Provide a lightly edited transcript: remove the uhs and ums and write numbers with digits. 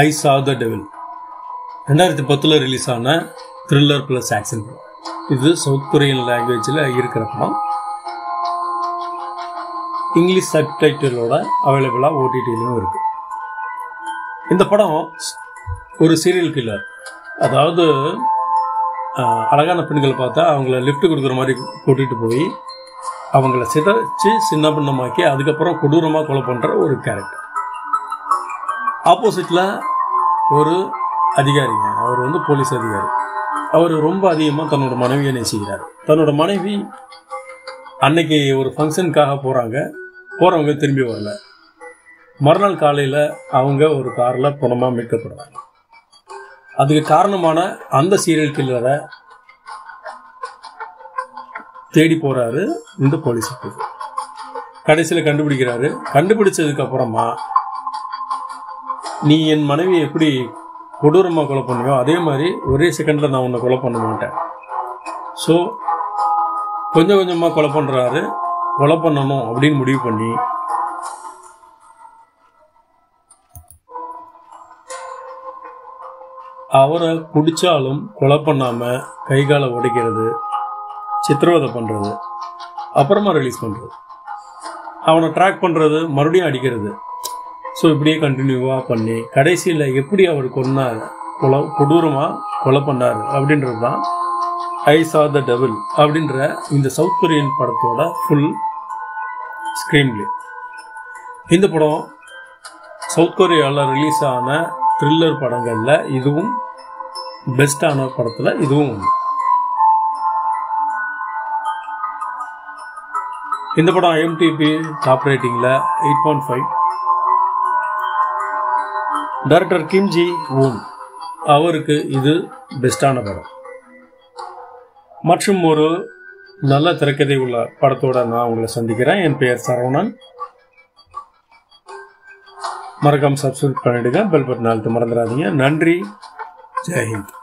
ஐ சா த devil 2010 release ஆன thriller plus action படம். இது சவுத் கொரியன் லாங்குவேஜில் இருக்கிற படம். இங்கிலீஷ் சப்டைட்டிலோட அவைலபிளாக ஓடிடிலையும் இருக்குது. இந்த படம் ஒரு சீரியல் கில்லர், அதாவது அழகான பெண்களை பார்த்தா அவங்கள லிஃப்ட் கொடுக்குற மாதிரி கூட்டிகிட்டு போய் அவங்கள சிதைச்சு சின்ன பின்னமாக்கி அதுக்கப்புறம் கொடூரமாக கொலை பண்ணுற ஒரு கேரக்டர். ஆப்போசிட்டில் ஒரு அதிகாரிங்க, அவர் போலீஸ் அதிகாரி. அவர் ரொம்ப அதிகமாக தன்னோட மனைவியை நேசிக்கிறார். தன்னோட மனைவி அன்னைக்கு ஒரு ஃபங்க்ஷனுக்காக போகிறவங்க திரும்பி வரல. மறுநாள் காலையில் அவங்க ஒரு காரில் பணமாக மீட்கப்படுறாங்க. அதுக்கு காரணமான அந்த சீரியல் கில்லரை தேடி போகிறாரு இந்த போலீஸ். கடைசியில் கண்டுபிடிக்கிறாரு. கண்டுபிடிச்சதுக்கு அப்புறமா நீ என் மனைவியை எப்படி கொடூரமாக கொலை பண்ணுவியோ அதே மாதிரி ஒரே செகண்டில் நான் உன்னை கொலை பண்ண மாட்டேன். ஸோ கொஞ்சம் கொஞ்சமாக கொலை பண்ணுறாரு. கொலை பண்ணணும் அப்படின்னு முடிவு பண்ணி அவரை பிடிச்சாலும் கொலை பண்ணாமல் கை காலை உடைக்கிறது, சித்திரவதை பண்ணுறது, அப்புறமா ரிலீஸ் பண்ணுறது, அவனை ட்ராக் பண்ணுறது, மறுபடியும் அடிக்கிறது. ஸோ இப்படியே கண்டினியூவாக பண்ணி கடைசியில் எப்படி அவர் கொடூரமாக கொலை பண்ணார் அப்படின்றது தான் ஐ சா த டெவில் அப்படின்ற இந்த சவுத் கொரியன் படத்தோட ஃபுல் ஸ்க்ரீன் பிளே. இந்த படம் சவுத் கொரியாவில் ரிலீஸ் ஆன த்ரில்லர் படங்களில் இதுவும் பெஸ்டான படத்தில் இதுவும் ஒன்று. இந்த படம் IMDb டாப் ரேட்டிங்கில் 8.5. டைரக்டர் கிம் ஜி வூன் அவருக்கு இது பெஸ்டான படம். மற்றும் ஒரு நல்ல திரைக்கதை உள்ள படத்தோட நான் உங்களை சந்திக்கிறேன். என் பெயர் சரவணன். மறக்காம சப்ஸ்கிரைப் பண்ணிடுங்க, பெல் பட்டன் அழுத்த மறந்துடாதீங்க. நன்றி, ஜெய்ஹிந்த்.